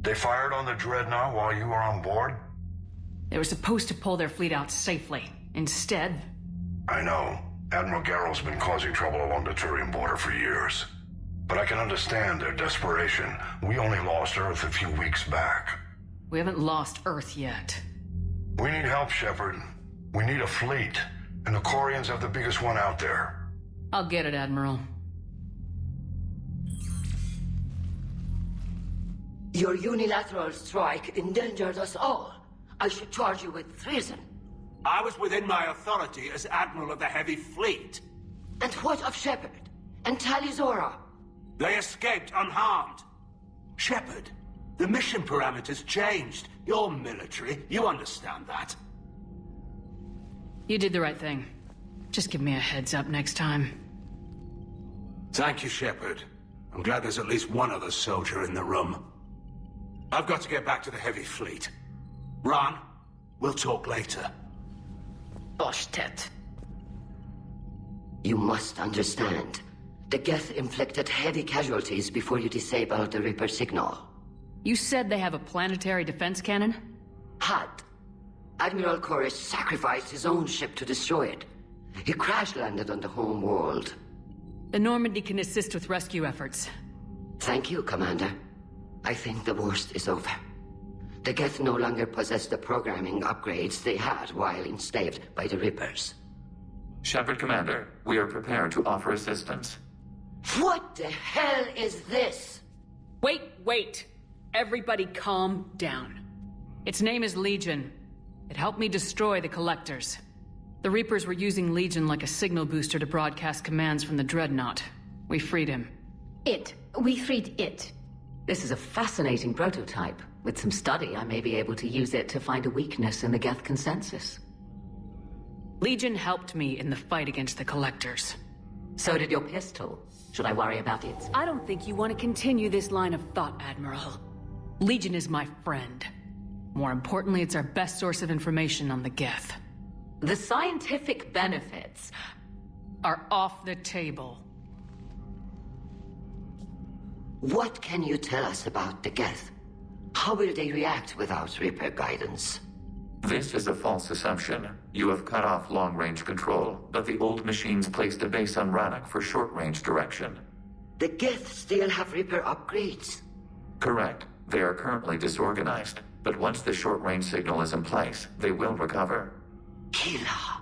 They fired on the Dreadnought while you were on board? They were supposed to pull their fleet out safely. Instead... I know. Admiral Garrow's been causing trouble along the Turian border for years. But I can understand their desperation. We only lost Earth a few weeks back. We haven't lost Earth yet. We need help, Shepard. We need a fleet. And the Quarians have the biggest one out there. I'll get it, Admiral. Your unilateral strike endangered us all. I should charge you with treason. I was within my authority as Admiral of the Heavy Fleet. And what of Shepard? And Tali Zora? They escaped unharmed. Shepard, the mission parameters changed. You're military, you understand that. You did the right thing. Just give me a heads up next time. Thank you, Shepard. I'm glad there's at least one other soldier in the room. I've got to get back to the Heavy Fleet. Ron, we'll talk later. Boshtet. You must understand. The Geth inflicted heavy casualties before you disabled the Reaper signal. You said they have a planetary defense cannon? Had. Admiral Koris sacrificed his own ship to destroy it. He crash-landed on the home world. The Normandy can assist with rescue efforts. Thank you, Commander. I think the worst is over. The Geth no longer possess the programming upgrades they had while enslaved by the Reapers. Shepard, Commander, we are prepared to offer assistance. What the hell is this? Wait! Everybody calm down. Its name is Legion. It helped me destroy the Collectors. The Reapers were using Legion like a signal booster to broadcast commands from the Dreadnought. We freed him. We freed it. This is a fascinating prototype. With some study, I may be able to use it to find a weakness in the Geth consensus. Legion helped me in the fight against the Collectors. So did your pistol. Should I worry about it? I don't think you want to continue this line of thought, Admiral. Legion is my friend. More importantly, it's our best source of information on the Geth. The scientific benefits are off the table. What can you tell us about the Geth? How will they react without Reaper guidance? This is a false assumption. You have cut off long-range control, but the old machines placed a base on Rannoch for short-range direction. The Geth still have Reaper upgrades? Correct. They are currently disorganized, but once the short-range signal is in place, they will recover. Kila,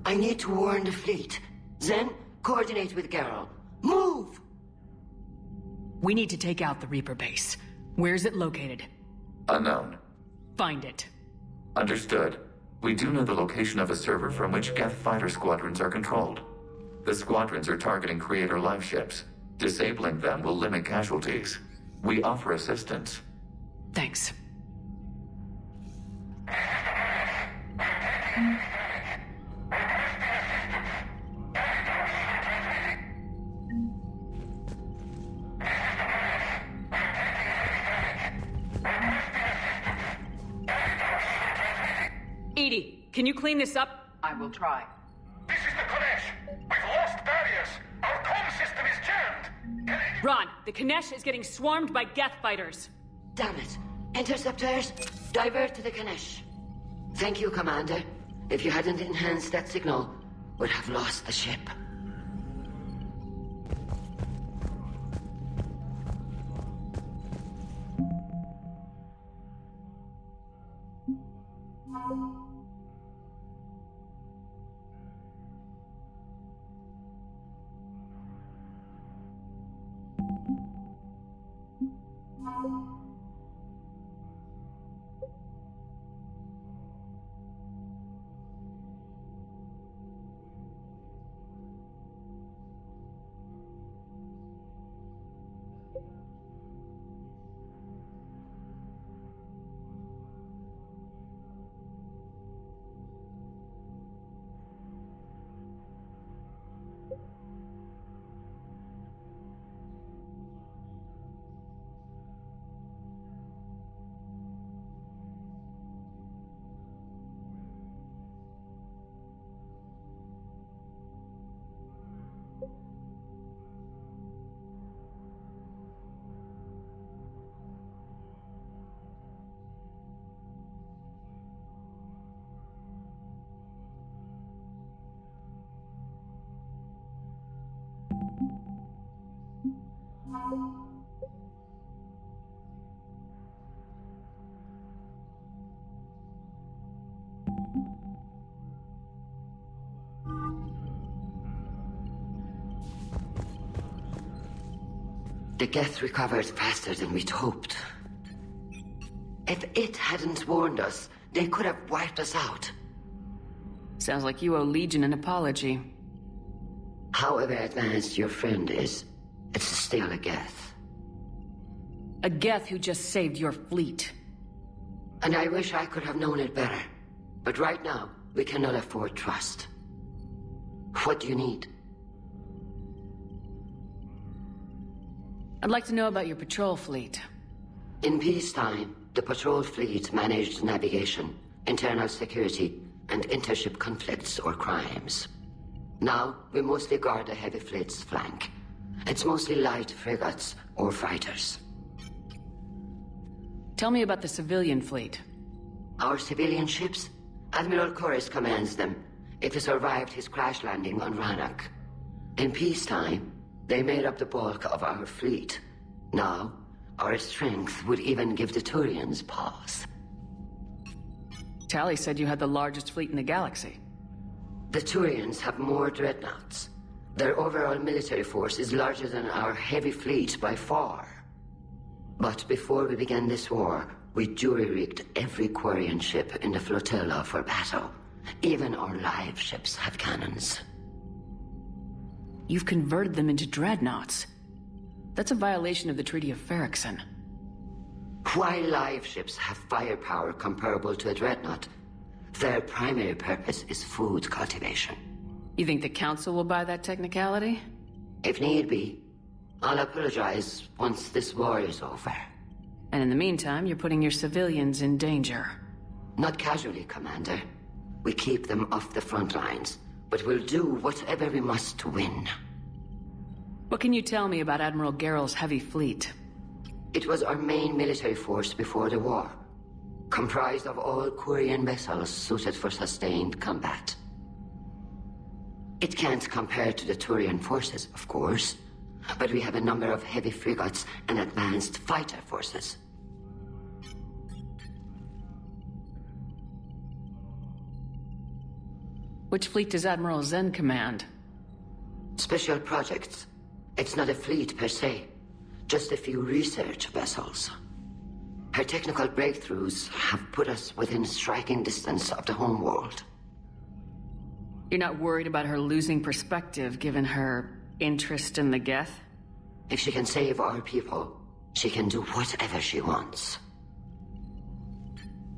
I need to warn the fleet. Then, coordinate with Garrow. Move! We need to take out the Reaper base. Where is it located? Unknown. Find it. Understood. We do know the location of a server from which Geth fighter squadrons are controlled. The squadrons are targeting Creator live ships. Disabling them will limit casualties. We offer assistance. Thanks. Edie, can you clean this up? I will try. This is the Colonist. We've lost barriers. Our comm system is jammed. Ron, the Kanesh is getting swarmed by Geth fighters. Damn it. Interceptors, divert to the Kanesh. Thank you, Commander. If you hadn't enhanced that signal, we'd have lost the ship. The Geth recovered faster than we'd hoped. If it hadn't warned us, they could have wiped us out. Sounds like you owe Legion an apology. However advanced your friend is, it's still a Geth. A Geth who just saved your fleet. And I wish I could have known it better. But right now, we cannot afford trust. What do you need? I'd like to know about your patrol fleet. In peacetime, the patrol fleet managed navigation, internal security, and intership conflicts or crimes. Now, we mostly guard the heavy fleet's flank. It's mostly light frigates or fighters. Tell me about the civilian fleet. Our civilian ships? Admiral Chorus commands them. It survived his crash landing on Rannoch. In peacetime, they made up the bulk of our fleet. Now, our strength would even give the Turians pause. Tali said you had the largest fleet in the galaxy. The Turians have more dreadnoughts. Their overall military force is larger than our heavy fleet by far. But before we began this war, we jury-rigged every Quarian ship in the flotilla for battle. Even our live ships have cannons. You've converted them into dreadnoughts. That's a violation of the Treaty of Ferrixon. While live ships have firepower comparable to a dreadnought, their primary purpose is food cultivation. You think the Council will buy that technicality? If need be, I'll apologize once this war is over. And in the meantime, you're putting your civilians in danger. Not casually, Commander. We keep them off the front lines, but we'll do whatever we must to win. What can you tell me about Admiral Geral's heavy fleet? It was our main military force before the war, comprised of all Quarian vessels suited for sustained combat. It can't compare to the Turian forces, of course, but we have a number of heavy frigates and advanced fighter forces. Which fleet does Admiral Zen command? Special projects. It's not a fleet per se, just a few research vessels. Her technical breakthroughs have put us within striking distance of the homeworld. You're not worried about her losing perspective given her interest in the Geth? If she can save our people, she can do whatever she wants.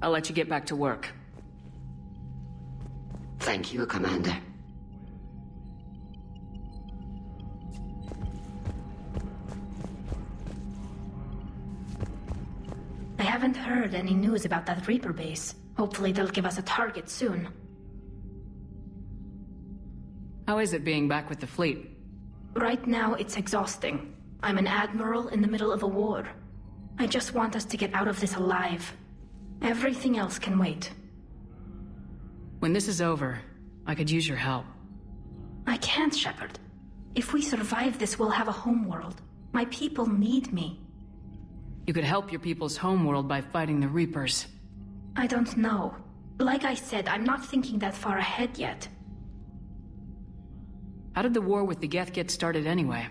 I'll let you get back to work. Thank you, Commander. I haven't heard any news about that Reaper base. Hopefully they'll give us a target soon. How is it being back with the fleet? Right now, it's exhausting. I'm an admiral in the middle of a war. I just want us to get out of this alive. Everything else can wait. When this is over, I could use your help. I can't, Shepard. If we survive this, we'll have a homeworld. My people need me. You could help your people's homeworld by fighting the Reapers. I don't know. Like I said, I'm not thinking that far ahead yet. How did the war with the Geth get started anyway?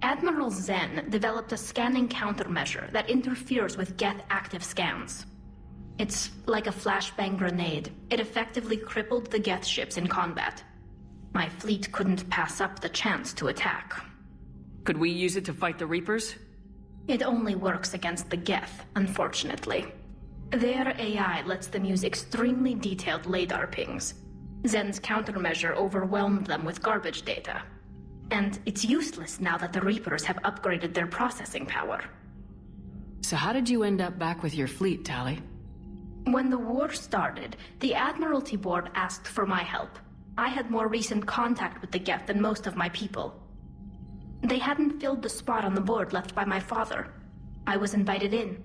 Admiral Zen developed a scanning countermeasure that interferes with Geth active scans. It's like a flashbang grenade. It effectively crippled the Geth ships in combat. My fleet couldn't pass up the chance to attack. Could we use it to fight the Reapers? It only works against the Geth, unfortunately. Their AI lets them use extremely detailed LADAR pings. Zen's countermeasure overwhelmed them with garbage data. And it's useless now that the Reapers have upgraded their processing power. So how did you end up back with your fleet, Tali? When the war started, the Admiralty Board asked for my help. I had more recent contact with the Geth than most of my people. They hadn't filled the spot on the board left by my father. I was invited in.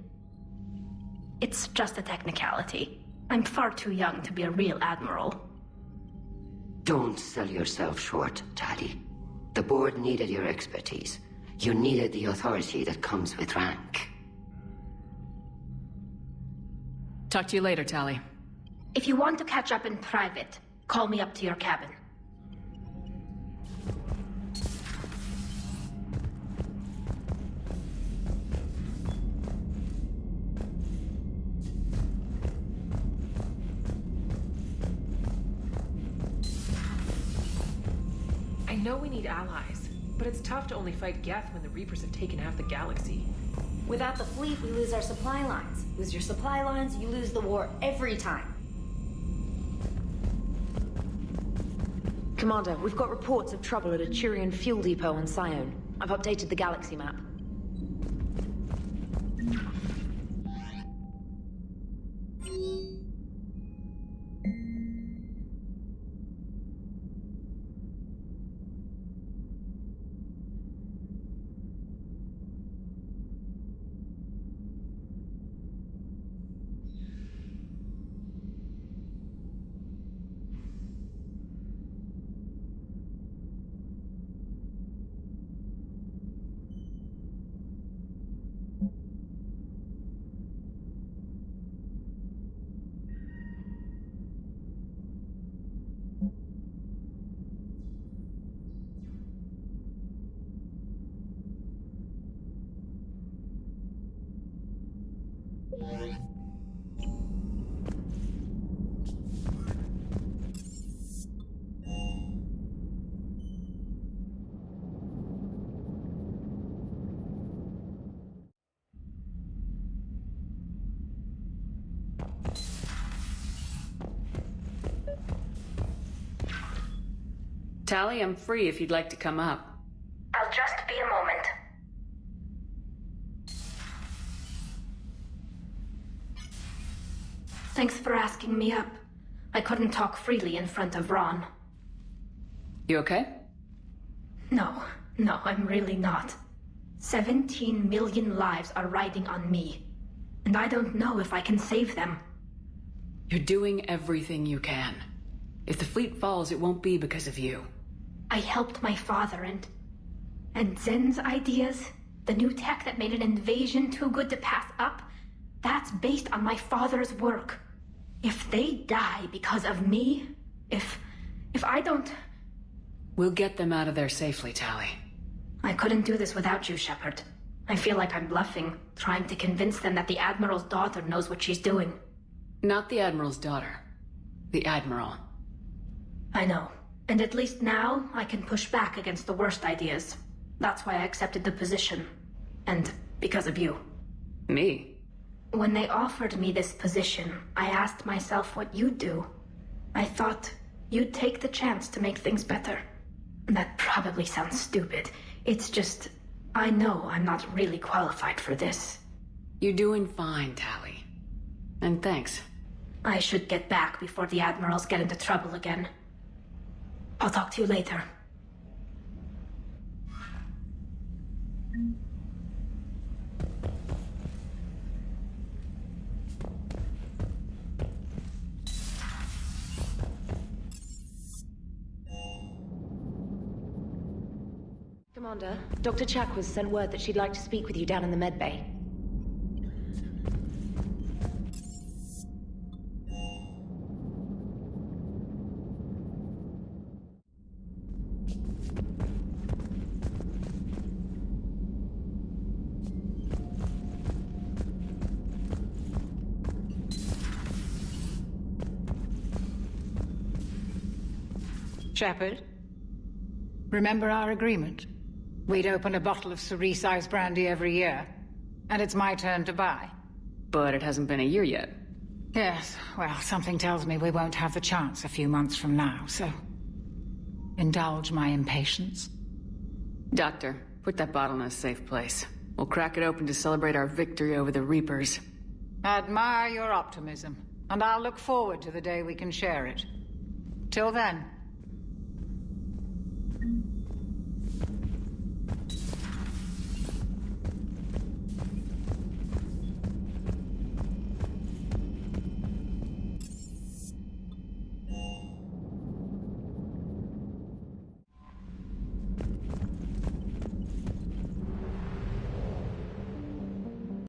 It's just a technicality. I'm far too young to be a real admiral. Don't sell yourself short, Tali. The board needed your expertise. You needed the authority that comes with rank. Talk to you later, Tali. If you want to catch up in private, call me up to your cabin. know we need allies, but it's tough to only fight Geth when the Reapers have taken half the galaxy. Without the fleet, we lose our supply lines. Lose your supply lines, you lose the war every time. Commander, we've got reports of trouble at a Turian fuel depot on Sione. I've updated the galaxy map. Tali, I'm free if you'd like to come up. I'll just be a moment. Thanks for asking me up. I couldn't talk freely in front of Ron. You okay? No, I'm really not. 17 million lives are riding on me. And I don't know if I can save them. You're doing everything you can. If the fleet falls, it won't be because of you. I helped my father and Zen's ideas, the new tech that made an invasion too good to pass up, that's based on my father's work. If they die because of me, if I don't... We'll get them out of there safely, Tali. I couldn't do this without you, Shepard. I feel like I'm bluffing, trying to convince them that the Admiral's daughter knows what she's doing. Not the Admiral's daughter. The Admiral. I know. And at least now, I can push back against the worst ideas. That's why I accepted the position. And because of you. Me? When they offered me this position, I asked myself what you'd do. I thought you'd take the chance to make things better. That probably sounds stupid. It's just, I know I'm not really qualified for this. You're doing fine, Tali. And thanks. I should get back before the Admirals get into trouble again. I'll talk to you later. Commander, Dr. Chakwas sent word that she'd like to speak with you down in the medbay. Shepard, remember our agreement? We'd open a bottle of cerise-sized brandy every year, and it's my turn to buy. But it hasn't been a year yet. Yes, well, something tells me we won't have the chance a few months from now, so... indulge my impatience. Doctor, put that bottle in a safe place. We'll crack it open to celebrate our victory over the Reapers. Admire your optimism, and I'll look forward to the day we can share it. Till then...